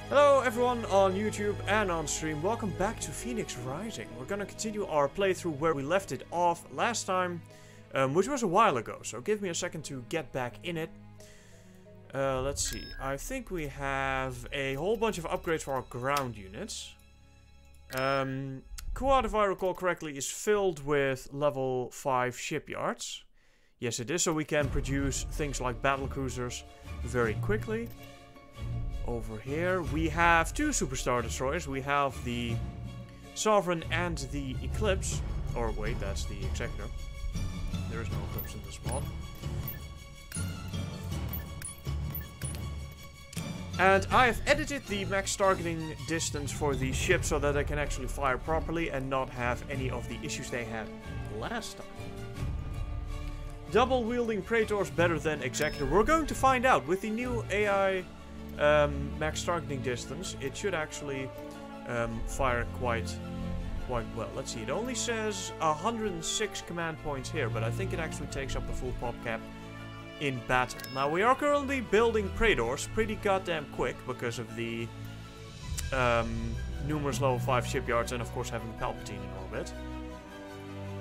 Hello everyone on YouTube and on stream, welcome back to Phoenix Rising. We're gonna continue our playthrough where we left it off last time, which was a while ago, so give me a second to get back in it. Let's see, I think we have a whole bunch of upgrades for our ground units. Kuat, if I recall correctly, is filled with level 5 shipyards. Yes it is, so we can produce things like battle cruisers very quickly. Over here we have two superstar destroyers. We have the Sovereign and the Eclipse. Or wait, that's the Executor. There is no Eclipse in this mod. And I have edited the max targeting distance for the ship so that they can actually fire properly and not have any of the issues they had last time. Double wielding Praetors better than Executor. We're going to find out with the new AI max targeting distance. It should actually fire quite well. Let's see, it only says 106 command points here, but I think it actually takes up the full pop cap in battle. Now we are currently building Praetors pretty goddamn quick because of the numerous level 5 shipyards and of course having Palpatine in orbit.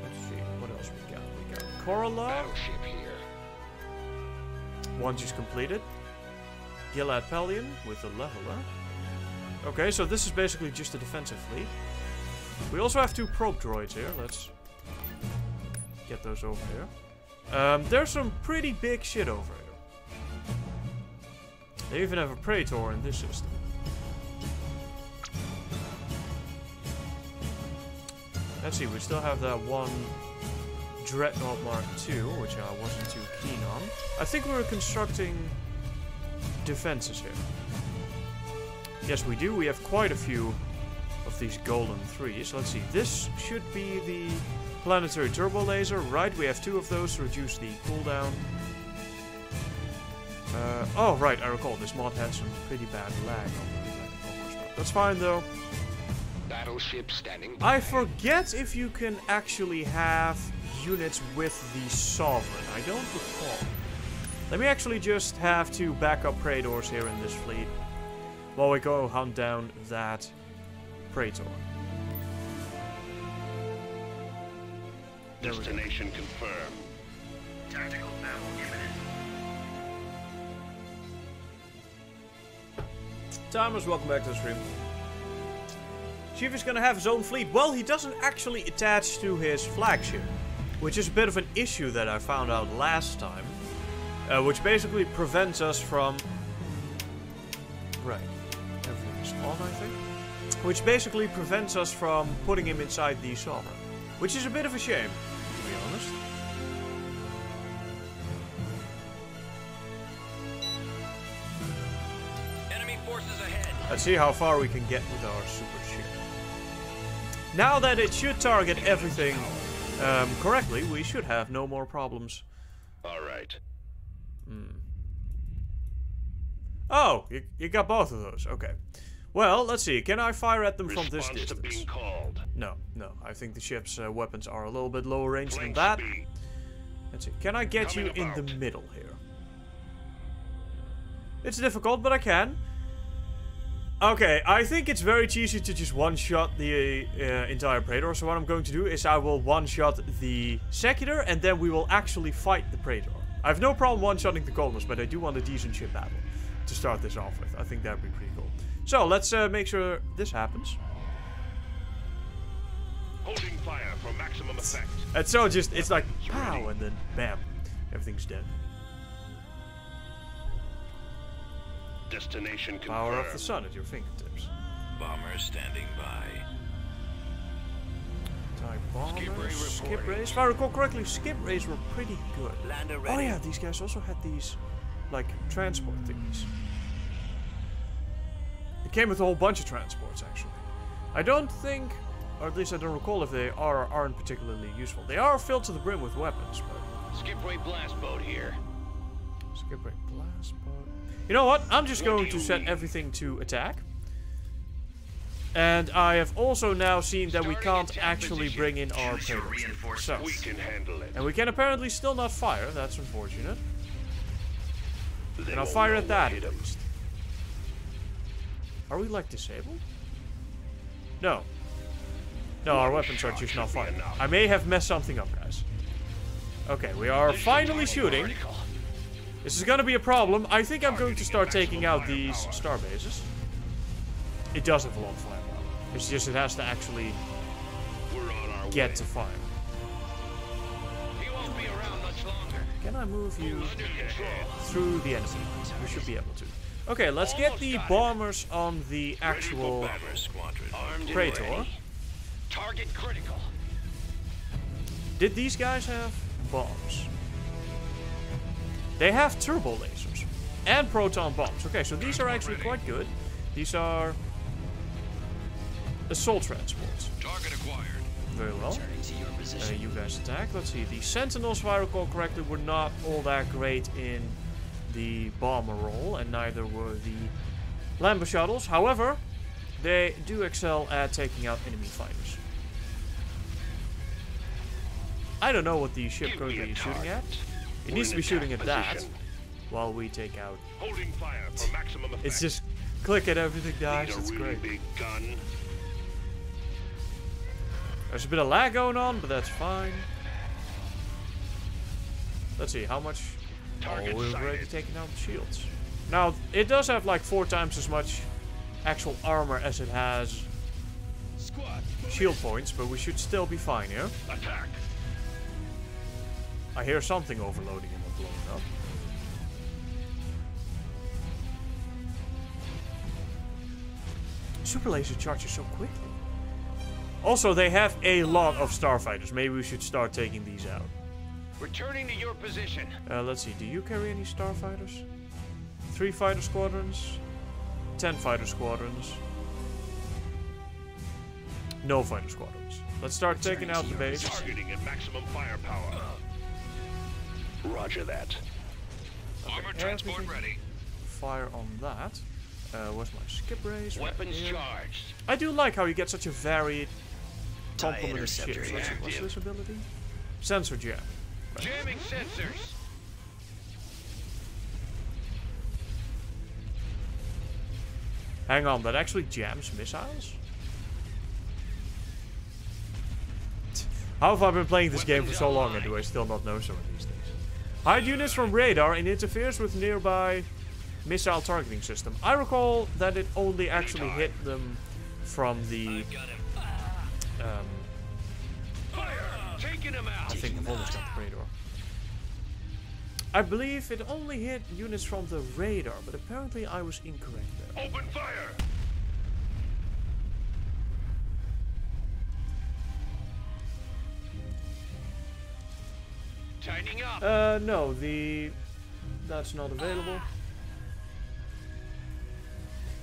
Let's see, what else we got? We got Corella. Battleship here. One just completed. Gilad Pelion with the leveler. Okay, so this is basically just a defensive fleet. We also have two probe droids here. Let's get those over here. There's some pretty big shit over here. They even have a Praetor in this system. Let's see, we still have that one Dreadnought Mark II, which I wasn't too keen on. I think we're constructing defenses here. Yes, we do. We have quite a few of these golden 3s. Let's see. This should be the planetary turbo laser, right? We have two of those to reduce the cooldown. Oh, right. I recall this mod had some pretty bad lag on the That's fine, though. Battleship standing by. I forget if you can actually have units with the Sovereign. I don't recall. Let me actually just have two backup Praetors here in this fleet while we go hunt down that Praetor. Destination confirmed. Tactical battle imminent. Timers, welcome back to the stream. Chief is gonna have his own fleet. Well, he doesn't actually attach to his flagship, which is a bit of an issue that I found out last time. Which basically prevents us from... Right. Everything's on, I think. Which basically prevents us from putting him inside the Sovereign. Which is a bit of a shame, to be honest. Enemy forces ahead. Let's see how far we can get with our super ship. Now that it should target everything correctly, we should have no more problems. Alright. Oh, you got both of those. Okay. Well, let's see. Can I fire at them from this Response to distance? being called. No. I think the ship's weapons are a little bit lower range than Flank that. speed. Let's see. Can I get you Coming in the about. middle here? It's difficult, but I can. Okay, I think it's very cheesy to just one-shot the entire Praetor. So what I'm going to do is I will one-shot the Secutor, and then we will actually fight the Praetor. I have no problem one-shotting the Colonels, but I do want a decent ship battle to start this off with. I think that would be pretty cool. So, let's make sure this happens. Holding fire for maximum effect. And so it's like, pow, and then bam, everything's dead. Destination confirmed. Power of the sun at your fingertips. Bomber standing by. Type Skip bombers, ray skip reporting. rays. If I recall correctly, skip rays were pretty good. Lander ready. Oh yeah, these guys also had these, like, transport thingies. It came with a whole bunch of transports, actually. I don't think, or at least I don't recall if they are or aren't particularly useful. They are filled to the brim with weapons, but... Skip ray blast boat here. Skip ray blast boat. You know what? I'm just going to set everything to attack. And I have also now seen that we can't actually bring in our Choose your Praetors. So, We can handle it. and we can apparently still not fire. That's unfortunate. They And I'll won't fire know at that what at hit 'em. least. Are we like disabled? No. No, our weapons are just not firing. I may have messed something up, guys. Okay, we are finally shooting. Critical. This is gonna be a problem. I think I'm going to start taking out these star bases. It does have a lot of firepower. It's just it has to actually We're on our get way. to fire. He won't be around much longer. Can I move you Under control. through the enemy lines? We should be able to. Okay, let's get the bombers on the actual Bomber squadron. Armed and Praetor. ready. Target critical. Did these guys have bombs? They have turbo lasers and proton bombs. Okay, so these are actually quite good. These are assault transports. Target acquired. Very well. Turning to your position. You guys attack. Let's see. The Sentinels, if I recall correctly, were not all that great in the bomber role, and neither were the Lambda shuttles. However, they do excel at taking out enemy fighters. I don't know what the ship Give me currently a is shooting at. target. It We're needs in to be shooting at attack that position. while we take out. Holding fire for maximum effect. It's just click at everything, guys. Need a It's really great. big gun. There's a bit of lag going on, but that's fine. Let's see, how much... Target we're already sighted. taking out the shields. Now, it does have like 4 times as much actual armor as it has Squad. shield points, but we should still be fine here. Attack. I hear something overloading and not blowing up. Super laser charges so quickly. Also, they have a lot of starfighters. Maybe we should start taking these out. Returning to your position. Let's see, do you carry any starfighters? 3 fighter squadrons, 10 fighter squadrons, no fighter squadrons. Let's start taking out the base. Targeting at maximum firepower. Roger that. Armor transport ready. Fire on that. Where's my skip race? Right Weapons here. charged. I do like how you get such a varied complement of interceptor ships. Let's see, what's active. this ability? Sensor jam. Jamming sensors. Hang on, that actually jams missiles? How have I been playing this game for so long and do I still not know some of these things? Hide units from radar and interferes with nearby missile targeting system. I recall that it only actually hit them from the... Fire. Taking him out. I think I've almost got the radar. I believe it only hit units from the radar, but apparently I was incorrect there. Open fire. Tightening up. No, that's not available.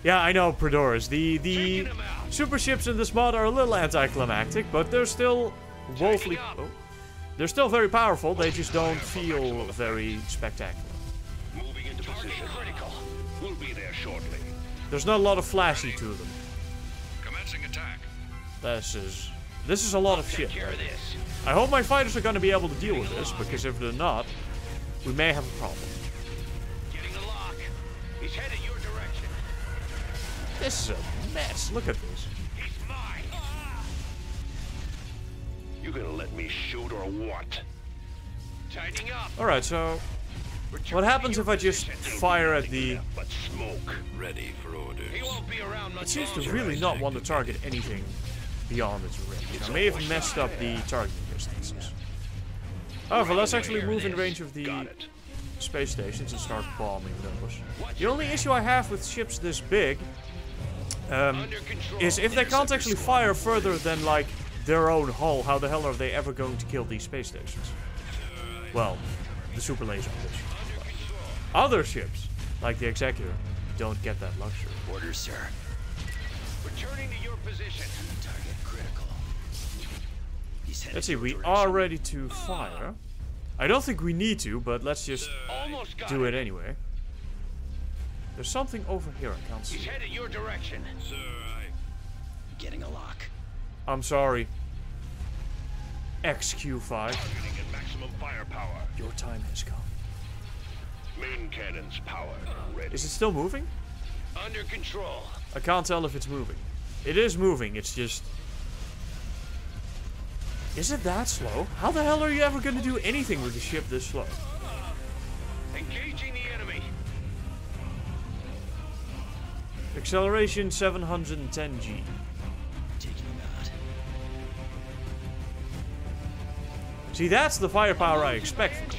Yeah, I know, Praetorus. The Taking him out. super ships in this mod are a little anticlimactic, but they're still woefully... up. Oh, they're still very powerful, they just don't feel very spectacular. Moving into position. Critical. We'll be there shortly. There's not a lot of flashy to them. Commencing attack. This is a lot of shit. Take care of this. I hope my fighters are going to be able to deal with this, because if they're not, we may have a problem. Getting a lock. He's headed your direction. This is a mess. Look at this. He's mine. You gonna let me shoot or what? Tightening up. Alright, so Returning what to happens your if I just position. fire at the... But smoke. Ready for orders. He won't be around much It seems to longer. really not want to target anything beyond its range. I may have messed up the targeting distances. However, let's actually move in range of the Got it. space stations and start bombing those. The only issue I have with ships this big Under control. is if they can't actually fire further than like their own hull, how the hell are they ever going to kill these space stations? Well, the super laser edition. Other ships, like the Executor, don't get that luxury. Orders, sir. Returning to your position. Target critical. He's headed Let's see, your we direction. are ready to fire. I don't think we need to, but let's just Almost got do it anyway. There's something over here I can't He's see. headed your direction. Sir, getting a lock. I'm sorry. XQ5, Targeting at maximum firepower. your time has come. Main cannons powered. Ready. Is it still moving? Under control. I can't tell if it's moving. It is moving, it's just... Is it that slow? How the hell are you ever going to do anything with the ship this slow? Engaging the enemy. Acceleration 710G. Taking him out. See, that's the firepower I expect from this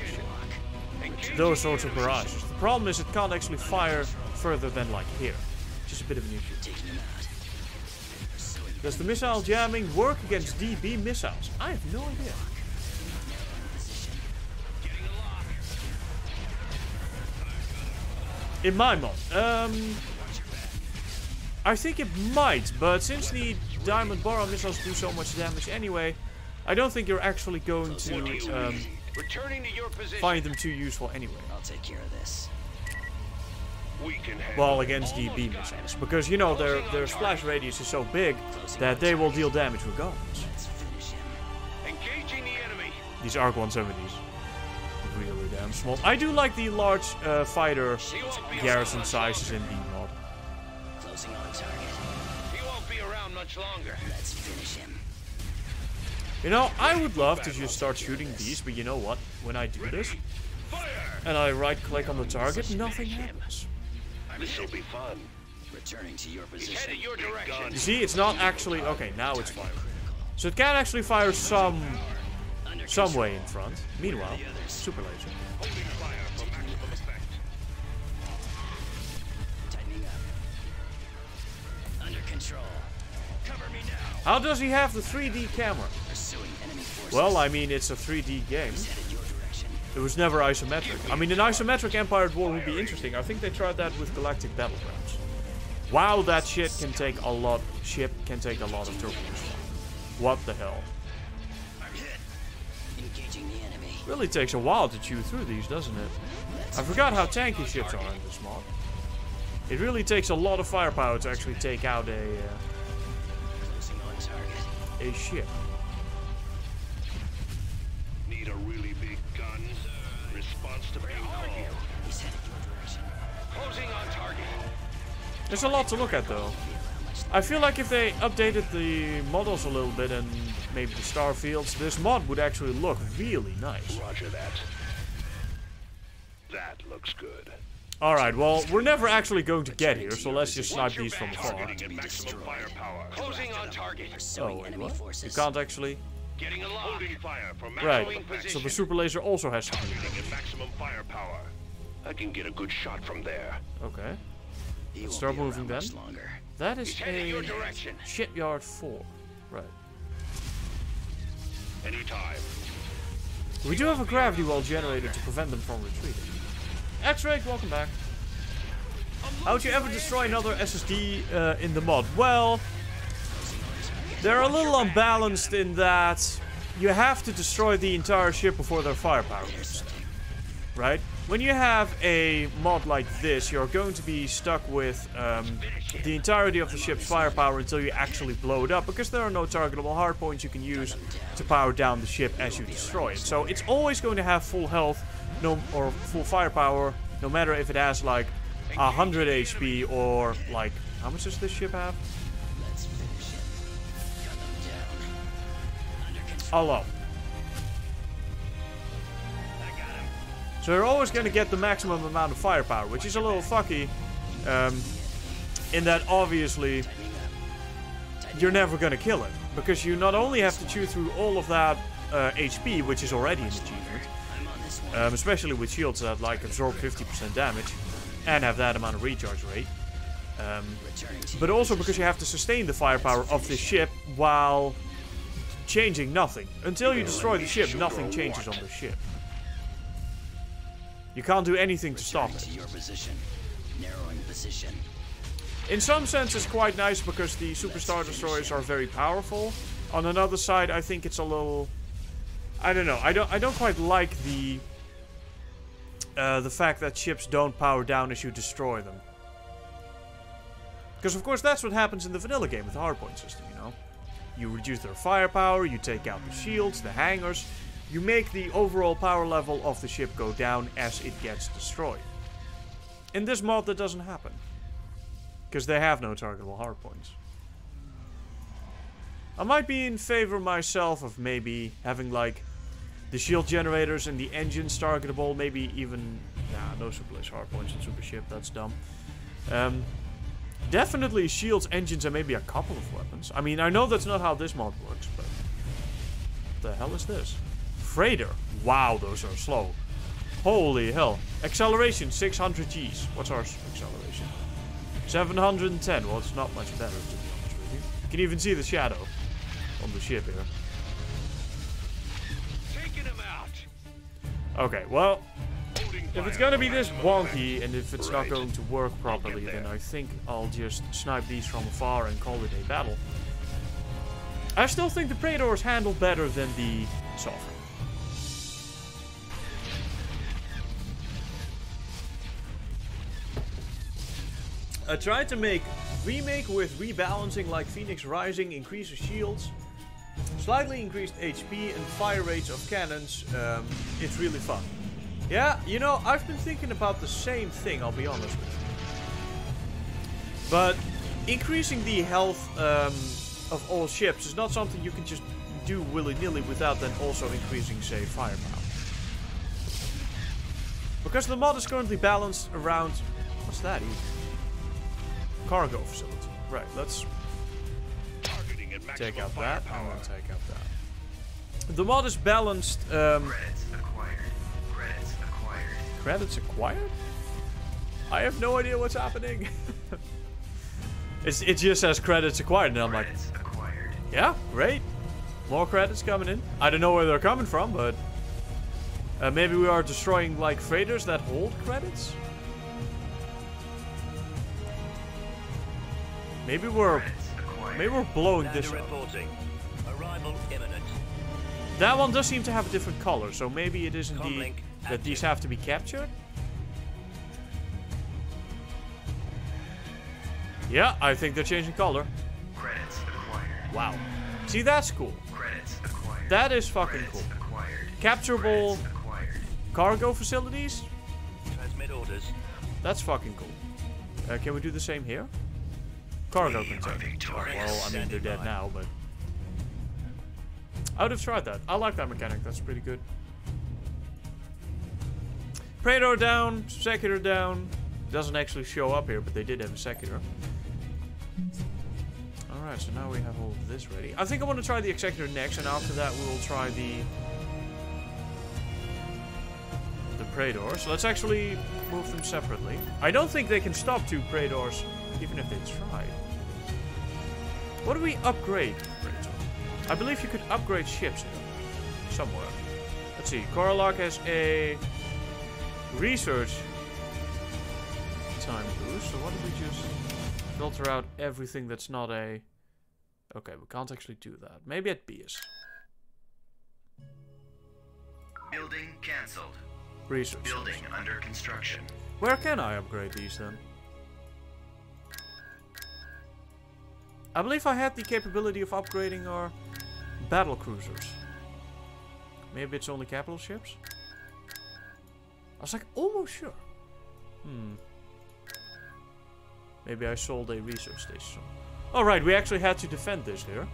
ship. Those sorts of barrages. The problem is it can't actually fire further than like here. Just a bit of an issue. Taking him out. Does the missile jamming work against DB missiles? I have no idea. Getting a lock. In my mod, I think it might, but since the Diamond Boron missiles do so much damage anyway, I don't think you're actually going to Returning to your position. find them too useful anyway. I'll take care of this. We can handle Well, it. against DB missiles, because you know their splash radius is so big that they will deal damage regardless. Let's finish him. Engaging the enemy. These ARC 170s, really damn small. I do like the large fighter garrison sizes in the mod. Closing on target. He won't be around much longer. Let's finish him. You know, I would love to just start shooting these, but you know what? When I do this, Fire! and I right-click on the target, nothing happens. This'll be fun. Returning to your He's position. headed your direction. You see, it's not actually... Okay, now it's firing. So it can actually fire some way in front. Meanwhile, super laser. Holding fire for maximum effect. Tightening up. Under control. Cover me now. How does he have the 3D camera? Pursuing enemy forces. Well, I mean, it's a 3D game. Headed your direction. It was never isometric. I mean, an isometric Empire at War would be interesting. I think they tried that with Galactic Battlegrounds. Wow, that shit can take a lot. Ship can take a lot of turbulence. What the hell? I'm hit. Engaging the enemy. Really takes a while to chew through these, doesn't it? I forgot how tanky ships are in this mod. It really takes a lot of firepower to actually take out Closing on target. a ship. Need a really big gun. Response to being called. He's headed your direction. Closing on target. There's a lot to look at, though. I feel like if they updated the models a little bit and maybe the star fields, this mod would actually look really nice. Roger that. That looks good. Alright, well, we're never actually going to get here, so let's just snipe Watch your these from back. afar. Targeting at maximum firepower. Closing on target. Oh, Pursuing wait, enemy what? You forces. can't actually... Getting a lock. Holding fire for maximum Right, effect. so the super laser also has to be... Targeting at maximum firepower. I can get a good shot from there. Okay. He Let's won't start be moving around then. much longer. That is He's heading your a direction. shipyard 4. Right. Anytime. We do have a gravity well generator to prevent them from retreating. X-Ray, welcome back. How would you ever destroy another SSD in the mod? Well, they're a little unbalanced in that you have to destroy the entire ship before their firepower boosts. Right? When you have a mod like this, you're going to be stuck with the entirety of the ship's firepower until you actually blow it up, because there are no targetable hardpoints you can use to power down the ship as you destroy it. So it's always going to have full health or full firepower, no matter if it has like 100 HP or like... How much does this ship have? Let's finish him. Gun them down. Under control. A lot. I got him. So you're always going to get the maximum amount of firepower, which is a little fucky, in that obviously you're never going to kill it, because you not only have to chew through all of that HP, which is already an achievement, I'm on this one. especially with shields that like absorb 50% damage and have that amount of recharge rate, Returning to but also because you have to sustain the firepower of this ship while changing nothing. Until you destroy the ship, nothing changes on the ship. You can't do anything to stop returning it. to your position. Narrowing position. In some sense, it's quite nice because the Superstar Destroyers are very powerful. On another side, I think it's a little... I don't know. I don't quite like the fact that ships don't power down as you destroy them. Because of course that's what happens in the vanilla game with the hardpoint system, you know. You reduce their firepower, you take out the shields, the hangars. You make the overall power level of the ship go down as it gets destroyed. In this mod that doesn't happen. Because they have no targetable hardpoints. I might be in favor myself of maybe having like the shield generators and the engines targetable. Maybe even... Nah, no super laser hardpoints in Super Ship. That's dumb. Definitely shields, engines, and maybe a couple of weapons. I mean, I know that's not how this mod works, but... What the hell is this? Freighter. Wow, those are slow. Holy hell. Acceleration, 600 Gs. What's our acceleration? 710. Well, it's not much better, to be honest with you. You can even see the shadow on the ship here. Taking him out. Okay, well... If it's gonna be this wonky, and if it's not going to work properly, then I think I'll just snipe these from afar and call it a battle. I still think the Praetors handle better than the Sovereign. I tried to make remake with rebalancing like Phoenix Rising, increases shields, slightly increased HP and fire rates of cannons. It's really fun. Yeah, you know, I've been thinking about the same thing, I'll be honest with you. But increasing the health of all ships is not something you can just do willy-nilly without then also increasing, say, firepower. Because the mod is currently balanced around... What's that even? Cargo facility. Right, let's take out that and then take out that. The mod is balanced... Credits acquired? I have no idea what's happening. It just says credits acquired, and I'm like, yeah, great. More credits coming in. I don't know where they're coming from, but maybe we are destroying like freighters that hold credits. Maybe we're blowing this up. Arrival imminent. That one does seem to have a different color, so maybe it is indeed that these have to be captured. Yeah, I think they're changing color. Credits acquired. Wow. See, that's cool. Credits acquired. That is fucking Credits cool. acquired. Capturable Credits acquired. cargo facilities? Transmit orders. That's fucking cool. Can we do the same here? Cargo container. Well, I mean, they're dead now, but... I would have tried that. I like that mechanic. That's pretty good. Praetor down. Secutor down. Doesn't actually show up here, but they did have a Secutor. Alright, so now we have all of this ready. I think I want to try the Executor next, and after that we will try the Praetor. So let's actually move them separately. I don't think they can stop two Praetors, even if they try. What do we upgrade? I believe you could upgrade ships here. Somewhere. Let's see. Koralak has a research time boost. So what if we just filter out everything that's not a... Okay, we can't actually do that. Maybe at Bias. Building cancelled. Research. Building under construction. Where can I upgrade these then? I believe I had the capability of upgrading our battle cruisers. Maybe it's only capital ships? I was like almost sure. Maybe I sold a research station. Alright, we actually had to defend this here.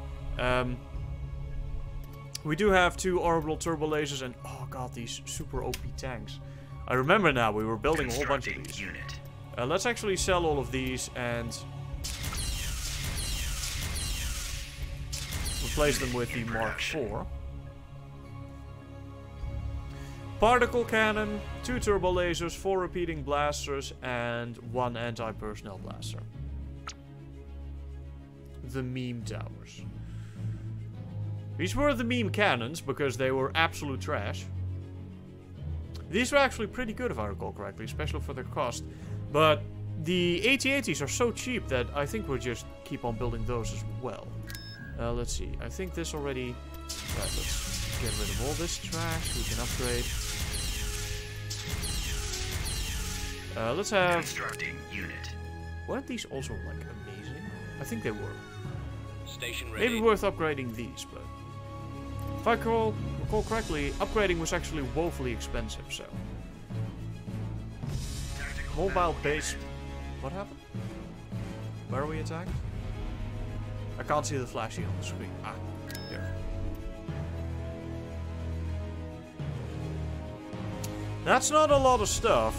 We do have 2 orbital turbo lasers and oh god, these super OP tanks. I remember now, we were building a whole bunch of these. Unit. Let's actually sell all of these and replace them with the Mark IV. Particle cannon, 2 turbo lasers, 4 repeating blasters, and 1 anti-personnel blaster. The meme towers. These were the meme cannons because they were absolute trash. These were actually pretty good if I recall correctly, especially for their cost. But the AT-ATs are so cheap that I think we'll just keep on building those as well. Let's see. I think this already... Right, let's get rid of all this trash. We can upgrade. Let's have... Constructing unit. Weren't these also, like, amazing? I think they were. Station ready. Maybe worth upgrading these, but... If I recall correctly, upgrading was actually woefully expensive, so... Tactical Mobile battle base... cannon. What happened? Where are we attacked? I can't see the flashy on the screen. Ah, here. That's not a lot of stuff.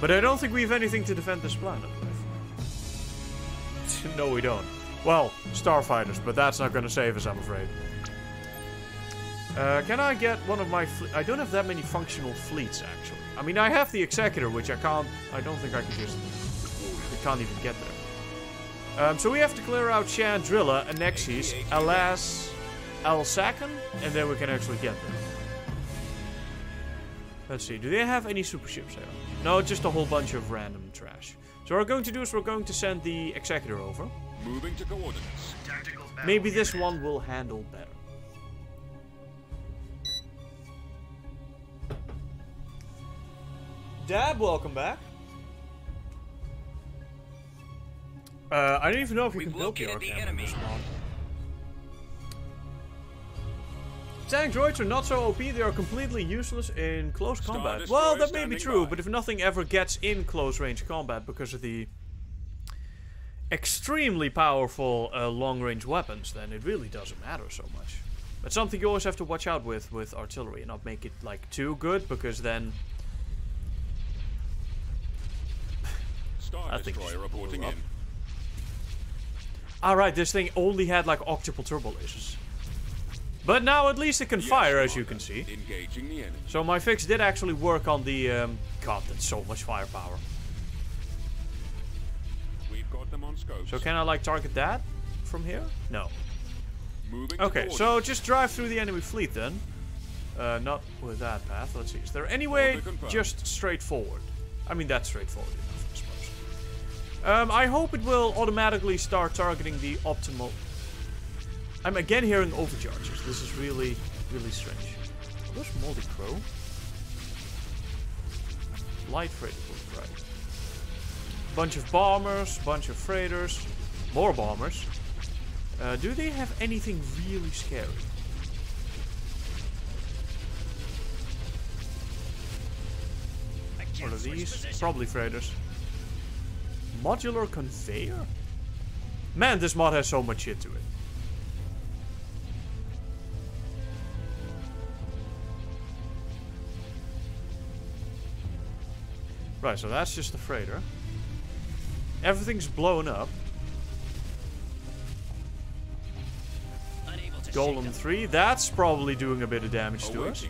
But I don't think we have anything to defend this planet with. No, we don't. Well, starfighters, but that's not going to save us, I'm afraid. Can I get one of my... I don't have that many functional fleets, actually. I mean, I have the Executor, which I can't... I don't think I can just... We can't even get there. So we have to clear out Chandrilla, Annexes, Alas, Alsaken, and then we can actually get there. Let's see, do they have any super ships there? No, just a whole bunch of random trash. So what we're going to do is we're going to send the Executor over. Moving to coordinates. Tactical battle Maybe this unit. one will handle better. Dab, welcome back. I don't even know if you can build the Arcanum in this mod. Tank droids are not so OP, they are completely useless in close combat. Well, that may be true, but if nothing ever gets in close range combat because of the extremely powerful long range weapons, then it really doesn't matter so much. That's something you always have to watch out with artillery and not make it like too good, because then Star Destroyer reporting in. Alright, this thing only had like octuple turbo lasers. But now at least it can fire, as you can see. Engaging the enemy. So my fix did actually work on the... God, that's so much firepower. We've got them on scope. So can I like target that from here? No. Moving Okay, so just drive through the enemy fleet then. Not with that path. Let's see. Is there any way just straightforward? I mean, that's straightforward enough, I suppose. I hope it will automatically start targeting the optimal... I'm again hearing overcharges. This is really, really strange. Where's Moldy Crow? Light freighter group, right. Bunch of bombers, bunch of freighters, more bombers. Do they have anything really scary? What are these? Probably freighters. Modular conveyor? Man, this mod has so much shit to it. Right, so that's just the freighter. Everything's blown up. Golem 3, that's probably doing a bit of damage to us.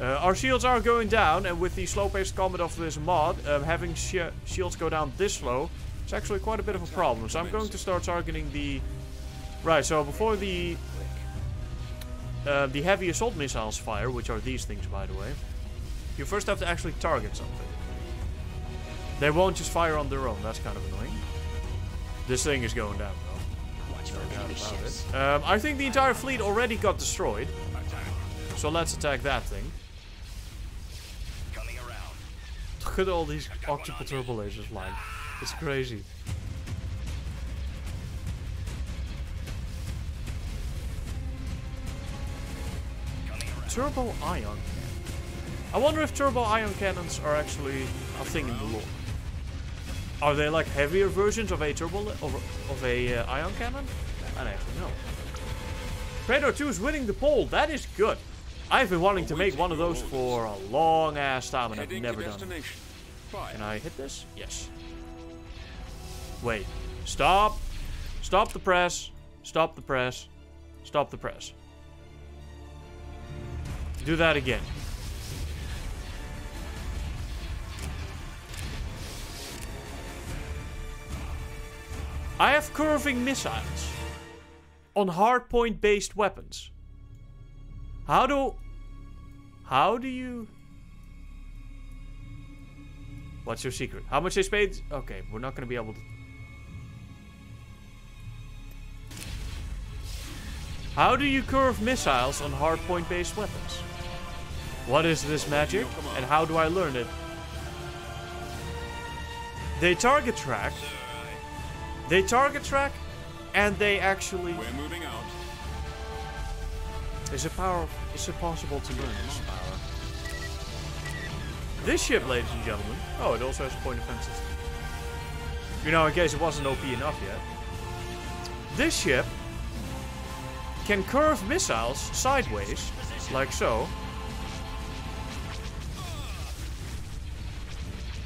Our shields are going down, and with the slow-paced combat of this mod, having shields go down this slow, it's actually quite a bit of a problem. So I'm going to start targeting the... Right, so before the heavy assault missiles fire, which are these things, by the way, you first have to actually target something. They won't just fire on their own, that's kind of annoying. This thing is going down, though. Watch for enemy ships. I think the entire fleet already got destroyed. So let's attack that thing. Coming around. Look at all these octuple turbo lasers flying. It's crazy. Turbo ion cannon. I wonder if turbo ion cannons are actually a thing in the lore. Are they like heavier versions of a ion cannon? I don't actually know. Predator 2 is winning the poll. That is good. I've been wanting to make one of those for a long ass time and I've never done it. Can I hit this? Yes. Wait. Stop. Stop the press. Stop the press. Stop the press. Do that again. I have curving missiles on hardpoint based weapons. How do you... What's your secret? How much they paid? Okay, we're not going to be able to... How do you curve missiles on hardpoint based weapons? What is this magic and how do I learn it? They target track. They target track, and they actually... We're moving out. Is it possible to learn this power? This ship, ladies and gentlemen... Oh, it also has a point of defense system. You know, in case it wasn't OP enough yet. This ship can curve missiles sideways, like so.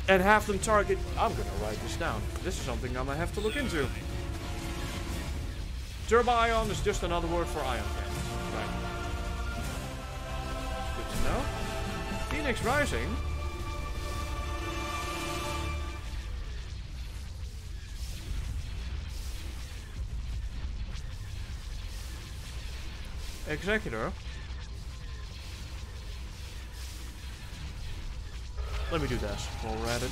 And have them target... I'm gonna write this down. This is something I'm gonna have to look into. Turbo ion is just another word for ion cannon. Right. Good to know. Phoenix Rising. Executor. Let me do this while we're at it.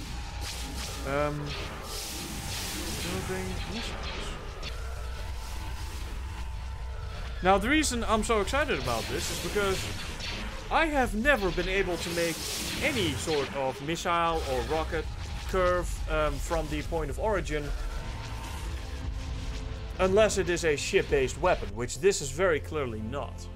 Building missiles. Now the reason I'm so excited about this is because I have never been able to make any sort of missile or rocket curve from the point of origin unless it is a ship-based weapon, which this is very clearly not.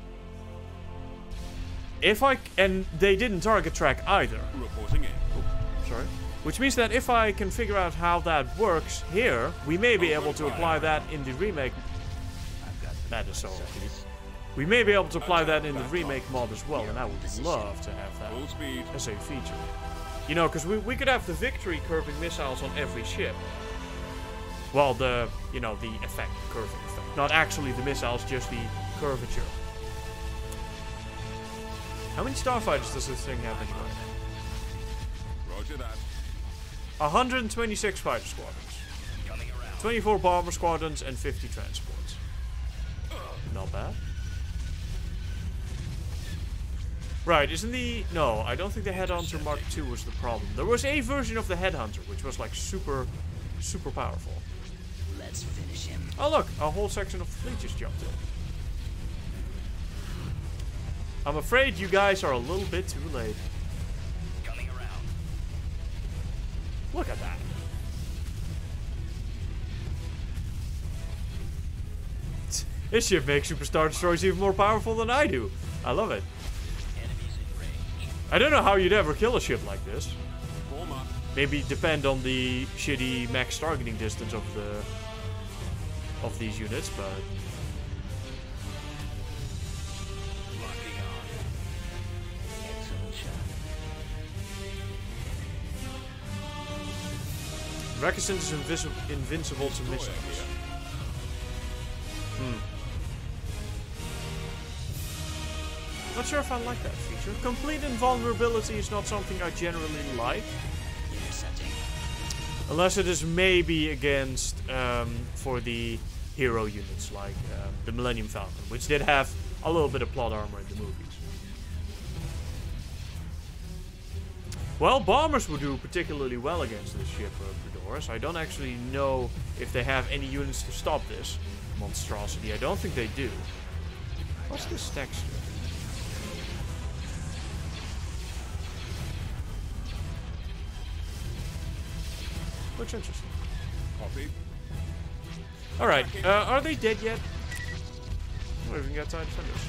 And they didn't target track either. Reporting in. Oh, sorry. Which means that if I can figure out how that works here, we may be able to apply that in the remake. That is so OP. We may be able to apply that in the remake mod as well, and I would love to have that as a feature. You know, because we could have the Victory curving missiles on every ship. Well, the effect, curving effect. Not actually the missiles, just the curvature. How many starfighters does this thing have anyway? Roger that. 126 fighter squadrons. 24 bomber squadrons and 50 transports. Not bad. Right, isn't the... No, I don't think the Headhunter Mark II was the problem. There was a version of the Headhunter, which was like super powerful. Let's finish him. Oh look, a whole section of the fleet just jumped in. I'm afraid you guys are a little bit too late. Coming around. Look at that. This ship makes Superstar Destroyers even more powerful than I do. I love it. Enemies in range. I don't know how you'd ever kill a ship like this. Form up. Maybe depend on the shitty max targeting distance of these units, but Locking on. Excellent shot. Reconnaissance is invincible to missiles. Not sure if I like that feature. Complete invulnerability is not something I generally like. Intercepting. Unless it is maybe against, for the hero units like the Millennium Falcon, which did have a little bit of plot armor in the movies. Well, bombers would do particularly well against this ship, Predoris. I don't actually know if they have any units to stop this monstrosity. I don't think they do. What's this texture? Looks interesting. Copy. Alright, are they dead yet? We've even got time to finish.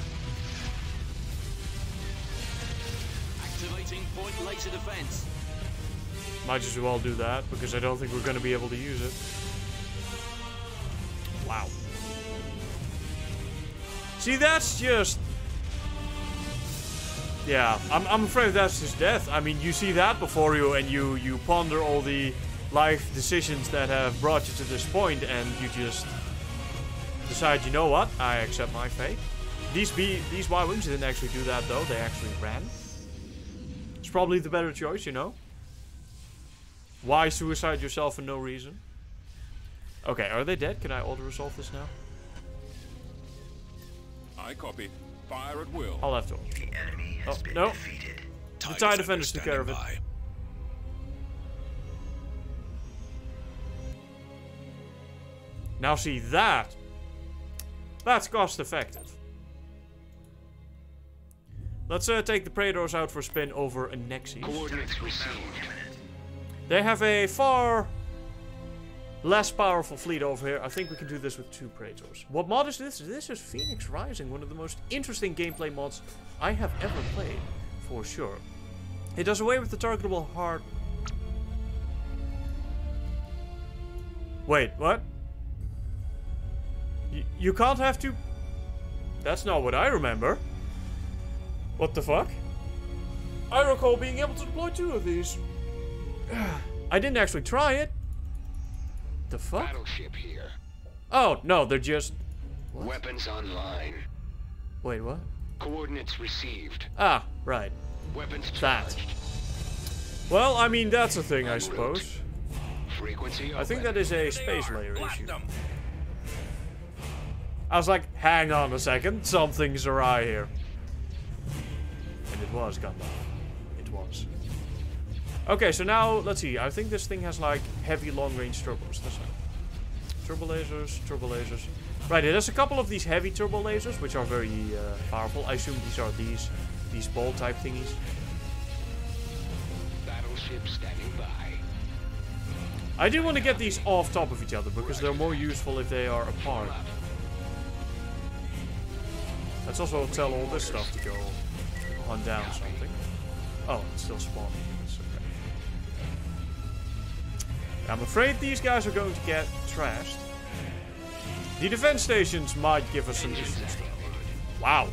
Activating point laser defense. Might as well do that, because I don't think we're going to be able to use it. Wow. See, that's just... Yeah, I'm afraid that's just death. I mean, you see that before you, and you ponder all the life decisions that have brought you to this point, and you just decide, you know what, I accept my fate. These Y-Wings didn't actually do that, though. They actually ran. It's probably the better choice, you know? Why suicide yourself for no reason? Okay, are they dead? Can I auto-resolve this now? I copy. Fire at will. I'll have to. The enemy has been no. defeated. The TIE Defenders took care of it. Now see that. That's cost effective. Let's take the Praetors out for a spin over a Nexus. Coordinates received. They have a far less powerful fleet over here. I think we can do this with 2 Praetors. What mod is this? This is Phoenix Rising, one of the most interesting gameplay mods I have ever played, for sure. It does away with the targetable hard... Wait, what? You can't have to... That's not what I remember. What the fuck? I recall being able to deploy 2 of these. I didn't actually try it. The fuck? Battleship here. Oh, no, they're just... What? Weapons online. Wait, what? Coordinates received. Ah, right. Weapons That. charged. Well, I mean, that's a thing, I suppose. Frequency I think open. that is a space layer issue. I was like, hang on a second, something's awry here. And it was Gundam. It was. Okay, so now, let's see. I think this thing has like heavy long-range turbos. Turbo lasers. Right, it has a couple of these heavy turbo lasers, which are very powerful. I assume these are these ball type thingies. Battleship standing by. I do want to get these off top of each other because they're more useful if they are apart. Let's also tell all this stuff to go on down something. Oh, it's still spawning. It's okay. I'm afraid these guys are going to get trashed. The defense stations might give us some issues though. Wow,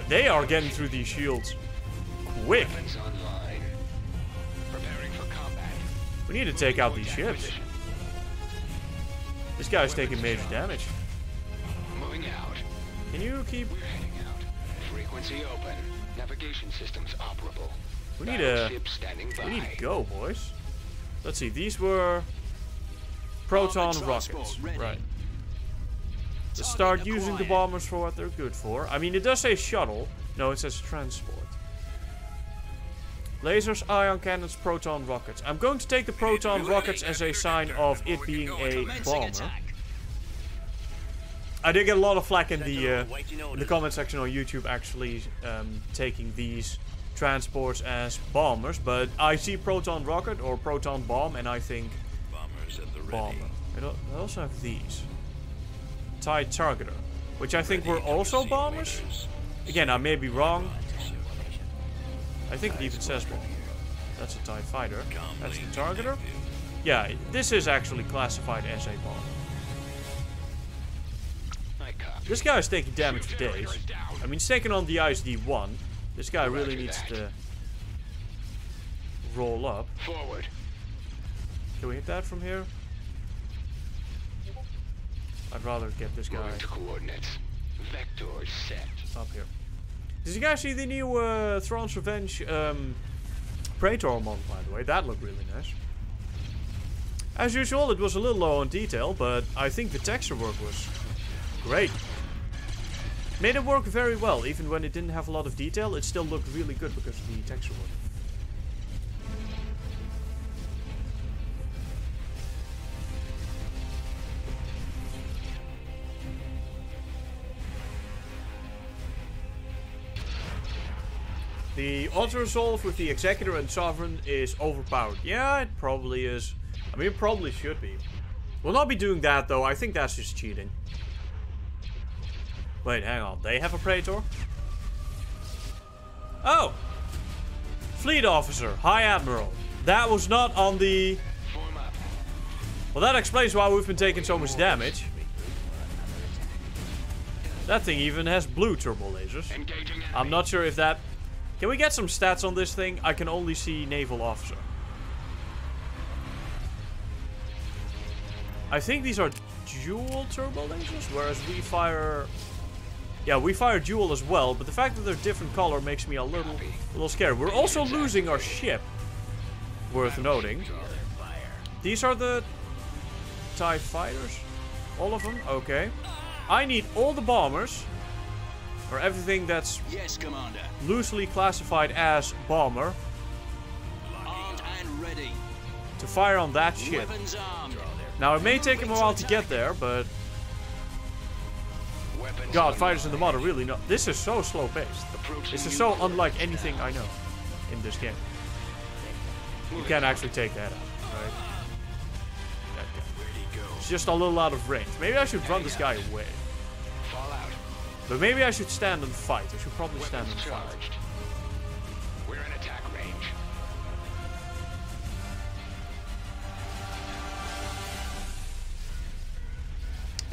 they are getting through these shields quick. Weapons online. Preparing for combat. We need to take out these ships. This guy's taking major damage. Moving out. Can you keep... We're heading out. Frequency open. Navigation systems operable. We need Battleship standing by. We need to go, boys. Let's see, these were... Proton rockets. Right. Let's start using the bombers for what they're good for. I mean, it does say shuttle. No, it says transport. Lasers, ion cannons, proton rockets. I'm going to take the proton rockets as a sign of it being a bomber. I did get a lot of flack in the comment section on YouTube actually taking these transports as bombers, but I see proton rocket or proton bomb and I think bomber. I also have these. TIE Targeter, which I think were also bombers. Again, I may be wrong. I think it even says bomber. That's a TIE Fighter. That's the Targeter. Yeah, this is actually classified as a bomb. This guy is taking damage for days. I mean, he's taking on the ISD-1. This guy really needs to roll up. Forward. Can we hit that from here? I'd rather get this guy Moving to coordinates. Vectors set. up here. Did you guys see the new Thrawn's Revenge Praetor model, by the way? That looked really nice. As usual, it was a little low on detail, but I think the texture work was great. Made it work very well, even when it didn't have a lot of detail. It still looked really good because of the texture work. The auto-resolve with the Executor and Sovereign is overpowered. Yeah, it probably is. I mean, it probably should be. We'll not be doing that, though. I think that's just cheating. Wait, hang on. They have a Praetor? Oh! Fleet Officer, High Admiral. That was not on the... Form up. Well, that explains why we've been taking so much damage. That thing even has blue turbo lasers. Engaging enemy. I'm not sure if that... Can we get some stats on this thing? I can only see Naval Officer. I think these are dual turbo lasers, whereas we fire... Yeah, we fire dual as well, but the fact that they're different color makes me a little scared. We're also losing our ship. Worth noting. These are the TIE fighters? All of them? Okay. I need all the bombers, or everything that's Yes, Commander. loosely classified as bomber, Armed and ready. to fire on that ship. Weapons armed. Now, it may take him a while to get there, but... Weapons God, on fighters in the line. model really know. This is so slow paced. Approaching This is new so coordinates unlike anything now. I know in this game. You Moving can't up. actually take that out, right? That guy. Where'd he go? It's just a little out of range. Maybe I should run this guy away. Fall out. But maybe I should stand and fight. I should probably stand Weapons and fight. charged. We're in attack range.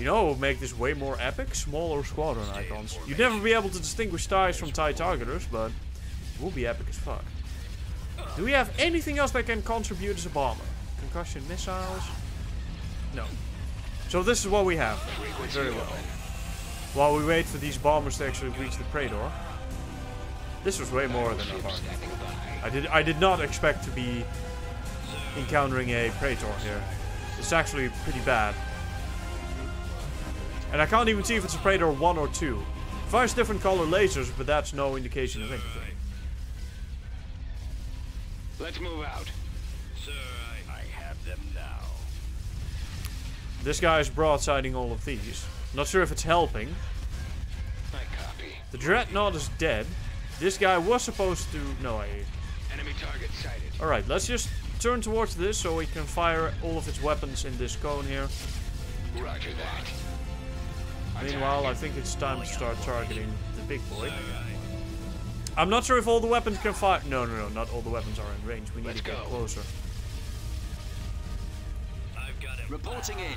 You know what would make this way more epic? Smaller squadron icons. You'd never be able to distinguish TIEs from TIE targeters, but it will be epic as fuck. Do we have anything else that can contribute as a bomber? Concussion missiles? No. So this is what we have. Very well. While we wait for these bombers to actually reach the Praetor. This was way more than I bargained. I did not expect to be encountering a Praetor here. It's actually pretty bad. And I can't even see if it's a Praetor 1 or 2. Fires different color lasers, but that's no indication of anything. Let's move out. Sir, I have them now. This guy is broadsiding all of these. Not sure if it's helping. I copy. The Dreadnought is dead. This guy was supposed to... No, Enemy target sighted. Alright, let's just turn towards this so we can fire all of its weapons in this cone here. Roger that. Meanwhile, I think it's time to start targeting the big boy. I'm not sure if all the weapons can fire... No, not all the weapons are in range. We need to get closer. I've got him. Reporting in.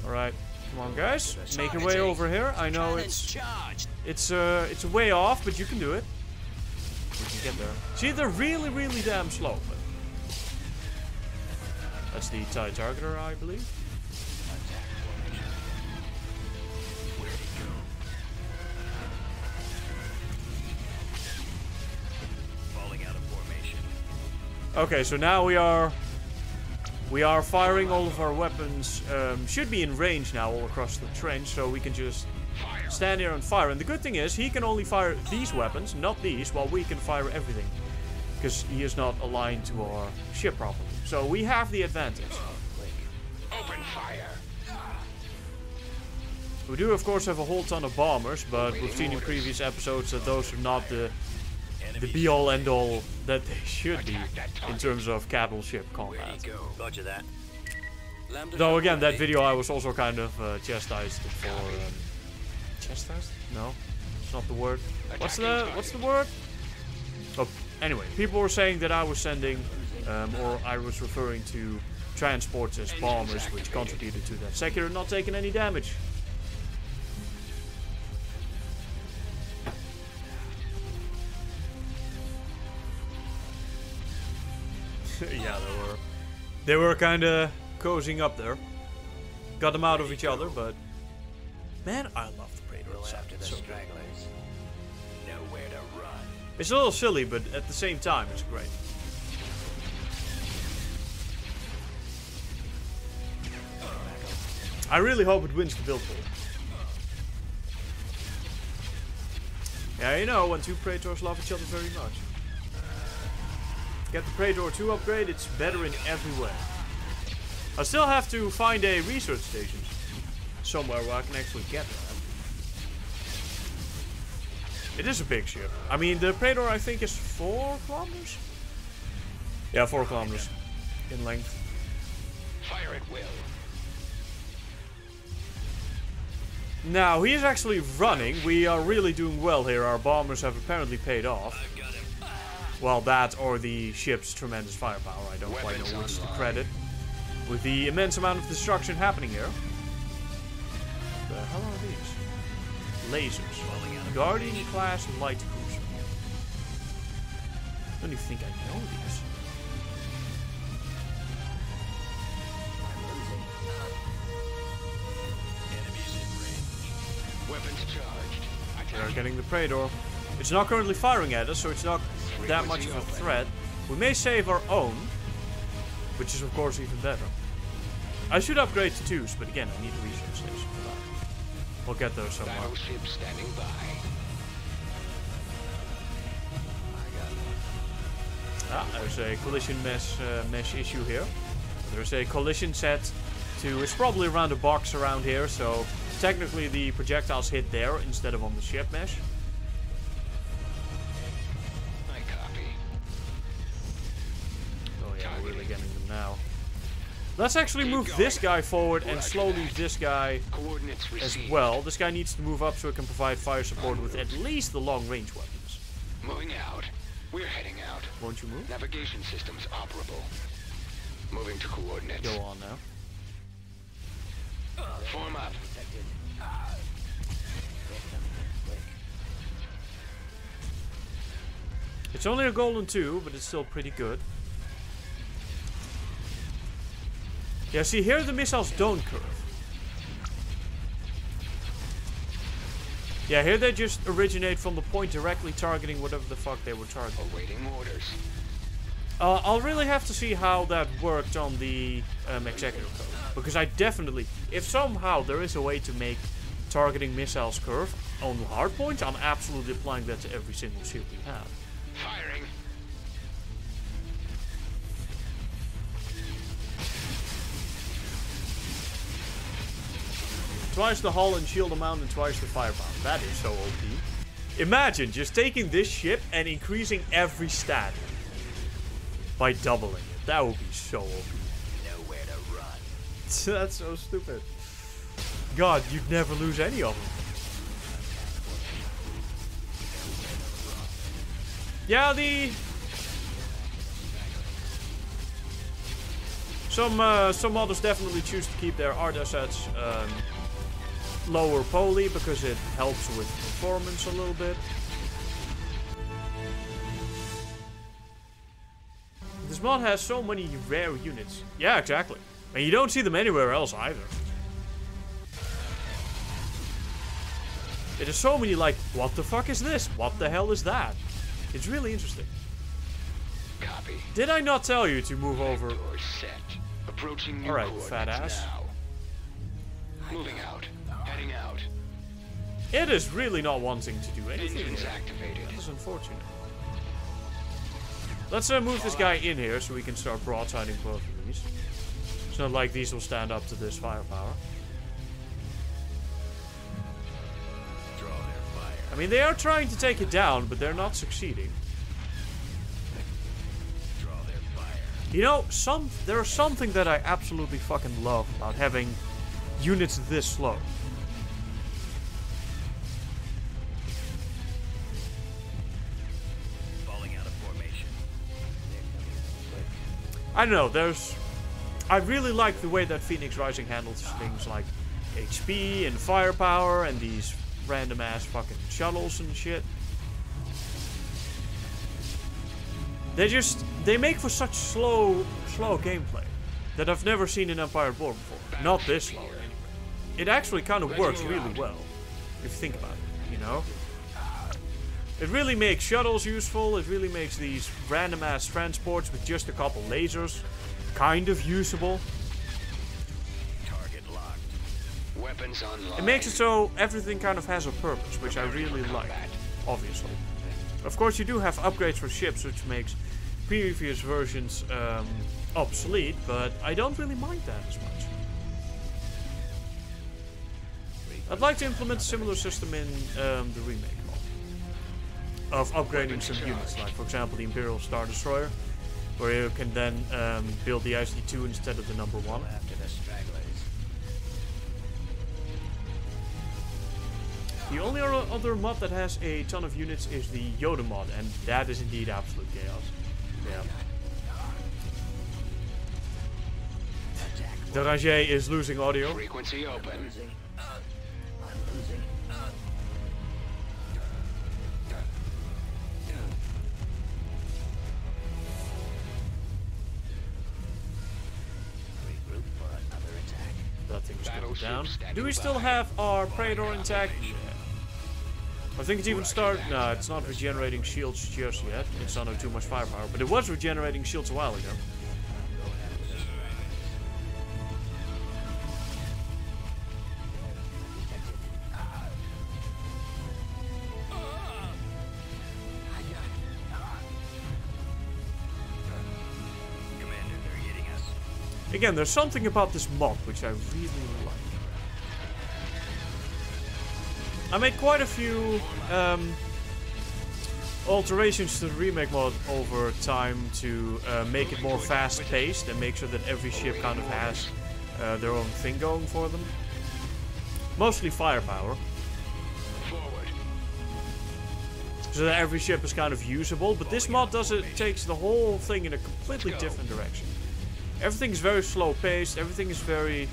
Alright, come on guys. Make your way over here. I know Cannons it's charged. it's a way off, but you can do it. We can get there. See, they're really, really damn slow. But that's the TIE targeter, I believe. Falling out of formation. Okay, so now we are firing all of our weapons. Should be in range now all across the trench, so we can just stand here and fire. And the good thing is, he can only fire these weapons, not these, while we can fire everything. Because he is not aligned to our ship properly. So we have the advantage. Open fire. We do, of course, have a whole ton of bombers, but we've seen in previous episodes that those are not the be-all end-all that they should be in terms of capital ship combat. Roger that. Though again, that video I was also kind of chastised for. Chastised? No, it's not the word. What's the word? Oh, anyway, people were saying that I was sending, or I was referring to transports as bombers, which contributed to that Sekiro not taking any damage. Yeah, they were kind of cozying up there. Got them out of each other, but man, I love the Praetor. It's so good. Nowhere to run. It's a little silly, but at the same time, it's great. I really hope it wins the build pool. Yeah, you know, when two Praetors love each other very much. Get the Praetor 2 upgrade, it's better in every way. I still have to find a research station somewhere where I can actually get that. It is a big ship. I mean, the Praetor I think is 4 kilometers? Yeah, 4 kilometers in length. Fire at will. Now, he is actually running. We are really doing well here. Our bombers have apparently paid off. I've got him. Well, that or the ship's tremendous firepower. I don't quite know which to credit. With the immense amount of destruction happening here. The hell are these? Lasers. Guardian class light cruiser. I don't even think I know these. Enemies in range. Weapons charged. We are getting the Praetor. It's not currently firing at us, so it's not that much of a threat. We may save our own, which is of course even better. I should upgrade to 2s, but again, I need a research station for that. We'll get there somewhere. Battleship standing by. Ah, there's a collision mesh issue here. There's a collision set to, it's probably around a box around here, so technically the projectiles hit there instead of on the ship mesh. I copy. Oh yeah, we're really getting them now. Let's actually move this guy forward and slowly this guy Coordinates as received. well. This guy needs to move up so it can provide fire support with at least the long range weapons. Moving out. We're heading out. Won't you move? Navigation systems operable. Moving to coordinates. Go on now. Form up. It's only a golden 2, but it's still pretty good. Yeah, see, here the missiles don't curve. Yeah, here they just originate from the point directly targeting whatever the fuck they were targeting. Awaiting orders. I'll really have to see how that worked on the executive code. Because I definitely, if somehow there is a way to make targeting missiles curve on hard points, I'm absolutely applying that to every single ship we have. Firing. Twice the hull and shield amount and twice the firepower. That is so OP. Imagine just taking this ship and increasing every stat by doubling it. That would be so OP. Nowhere to run. That's so stupid. God, you'd never lose any of them. Yeah, some models definitely choose to keep their art assets lower poly because it helps with performance a little bit. This mod has so many rare units. Yeah, exactly. And you don't see them anywhere else either. It is so many like, what the fuck is this? What the hell is that? It's really interesting. Copy. Did I not tell you to move over? Door set. Approaching new Alright, coordinates fat ass. now. Moving out. Heading out. It is really not wanting to do anything Engines here. activated. That is unfortunate. Let's move this guy in here so we can start broadsiding both of these. It's not like these will stand up to this firepower. Draw their fire. I mean, they are trying to take it down, but they're not succeeding. Draw their fire. You know, there's something that I absolutely fucking love about having units this slow. Falling out of formation. I don't know, I really like the way that Phoenix Rising handles things like HP and firepower and these random ass fucking shuttles and shit. They make for such slow gameplay that I've never seen in Empire War before. Not this slow, anyway. It actually kind of works really well, if you think about it, you know? It really makes shuttles useful, it really makes these random ass transports with just a couple lasers kind of usable. Target locked. Weapons online. It makes it so everything kind of has a purpose, which I really like, obviously. Of course, you do have upgrades for ships, which makes previous versions obsolete, but I don't really mind that as much. I'd like to implement a similar system in the remake mod. Of upgrading some units, like for example the Imperial Star Destroyer, where you can then build the ISD-2 instead of the number 1. After the stragglers. The only other mod that has a ton of units is the Yoda mod, and that is indeed absolute chaos. Yeah. The Rangé is losing audio. Frequency open. That thing's going Battleship down. standing Do we still by. have our Praetor intact? Yeah. I think it's even started. No, it's not regenerating shields just yet. It's under too much firepower. But it was regenerating shields a while ago. Commander, they're hitting us. Again, there's something about this mod which I really like. I made quite a few alterations to the remake mod over time to make it more fast-paced and make sure that every ship kind of has their own thing going for them. Mostly firepower. Forward. So that every ship is kind of usable, but this mod takes the whole thing in a completely different direction. Everything is very slow paced, everything is very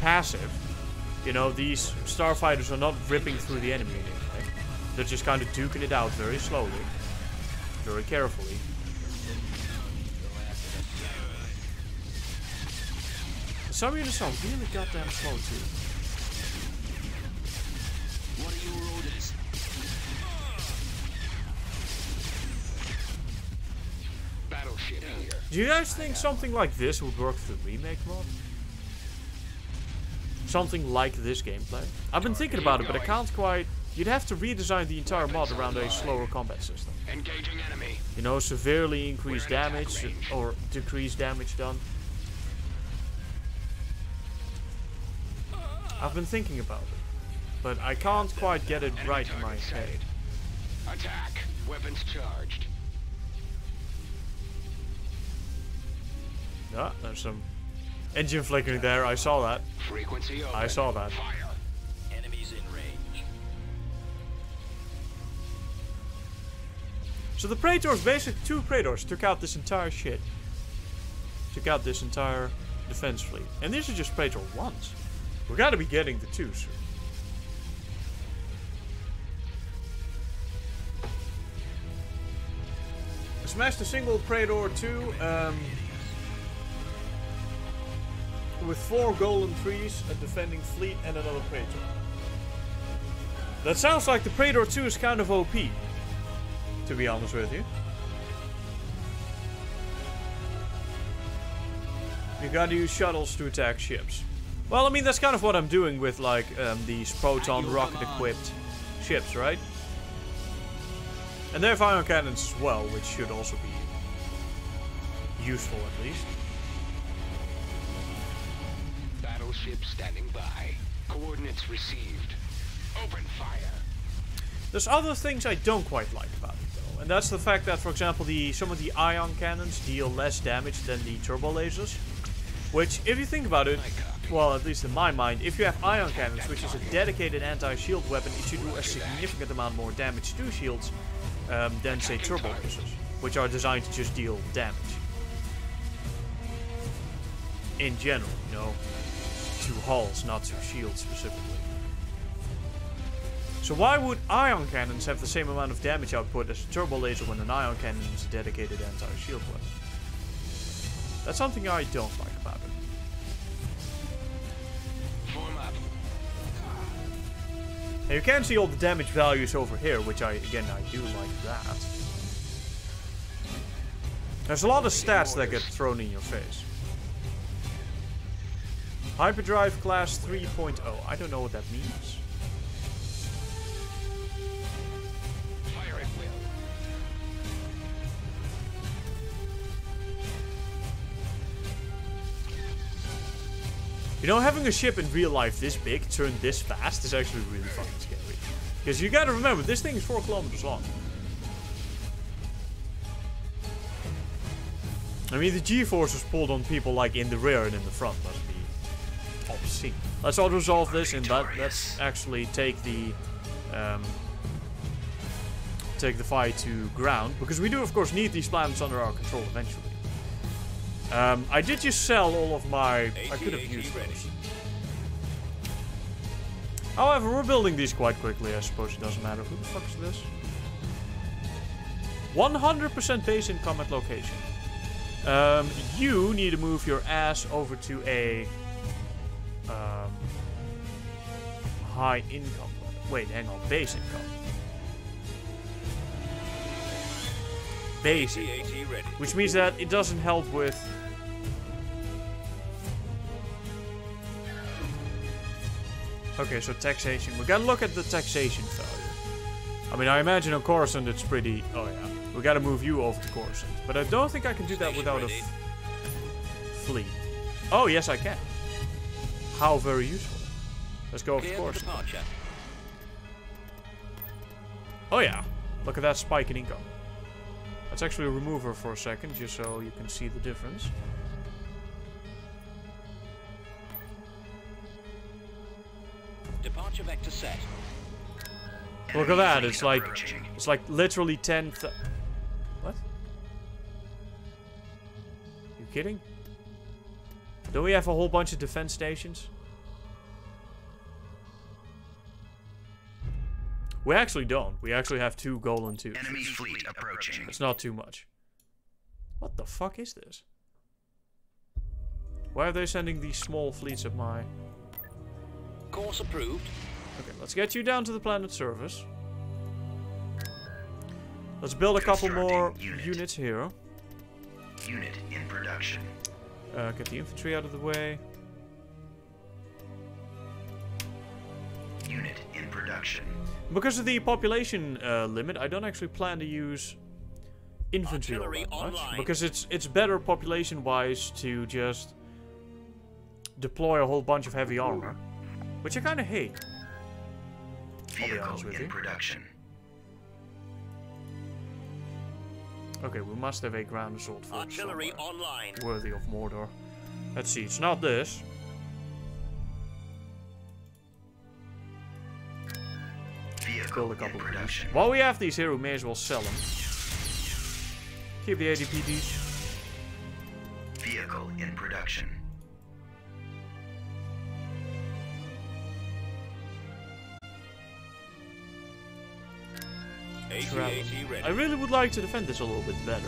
passive. You know, these starfighters are not ripping through the enemy anymore. They're just kind of duking it out very slowly, very carefully. Some units are really goddamn slow too. What are your orders? Battleship here. Do you guys think something like this would work for the remake mod? Something like this gameplay? I've been thinking about it, but I can't quite... You'd have to redesign the entire mod around a slower combat system. Engaging enemy. You know, severely increase damage or decrease damage done. I've been thinking about it, but I can't quite get it right in my head. Attack. Weapons charged. Yeah, there's some engine flickering there. I saw that. Frequency open. I saw that. Fire. Enemies in range. So the Praetors, basically 2 Praetors, took out this entire shit. Took out this entire defense fleet. And these are just Praetor 1s. We gotta be getting the 2s soon. I smashed a single Praetor 2 with 4 Golem 3s, a defending fleet, and another Praetor. That sounds like the Praetor 2 is kind of OP, to be honest with you. You gotta use shuttles to attack ships. Well, I mean, that's kind of what I'm doing with, like, these proton rocket-equipped ships, right? And they have ion cannons as well, which should also be useful, at least. Battleship standing by. Coordinates received. Open fire. There's other things I don't quite like about it, though. And that's the fact that, for example, some of the ion cannons deal less damage than the turbo lasers. Which, if you think about it, well, at least in my mind, if you have ion cannons, which is a dedicated anti-shield weapon, it should do a significant amount more damage to shields than, say, turbo lasers, which are designed to just deal damage. In general, you know, to hulls, not to shields specifically. So why would ion cannons have the same amount of damage output as a turbo laser when an ion cannon is a dedicated anti-shield weapon? That's something I don't like about it. Form up. And you can see all the damage values over here, which I do like that. There's a lot of stats that get thrown in your face. Hyperdrive class 3.0. I don't know what that means. Fire at will. You know, having a ship in real life this big, turn this fast, is actually really fucking scary. Because you gotta remember, this thing is 4 kilometers long. I mean, the G-force is pulled on people like in the rear and in the front. Must be obscene. Let's auto-resolve this and let's actually take the fight to ground. Because we do, of course, need these planets under our control eventually. I did just sell all of my... I could have used those. However, we're building these quite quickly. I suppose it doesn't matter. Who the fuck is this? 100% base in combat location. You need to move your ass over to a high income. Wait, hang on. Base income. Base income. Which means that it doesn't help with... Okay, so taxation. We gotta look at the taxation value. I mean, I imagine on Coruscant it's pretty... Oh yeah. We gotta move you over to Coruscant. But I don't think I can do that without a fleet. Oh, yes I can. How very useful. Let's go over to Coruscant. Oh yeah. Look at that spike in income. Let's actually remove her for a second, just so you can see the difference. Departure vector set. Look at that, it's like literally 10. What? You kidding? Don't we have a whole bunch of defense stations? We actually don't. We actually have 2 Golan 2s. Enemy fleet approaching. It's not too much. What the fuck is this? Why are they sending these small fleets at my... Course approved. Okay, let's get you down to the planet surface. Let's build a couple more Constructing unit. units here. Unit in production. Get the infantry out of the way. Unit in production. Because of the population limit, I don't actually plan to use infantry all Artillery that much. online. Because it's better population-wise to just deploy a whole bunch of heavy armor. Which I kind of hate. I'll be honest Vehicle with in you. production. Okay, we must have a ground assault force Artillery somewhere online. worthy of Mordor. Let's see, it's not this. Vehicle Build a in couple of these. production. While we have these here, we may as well sell them. Keep the ADPDs. Vehicle in production. AT-AT ready. I really would like to defend this a little bit better.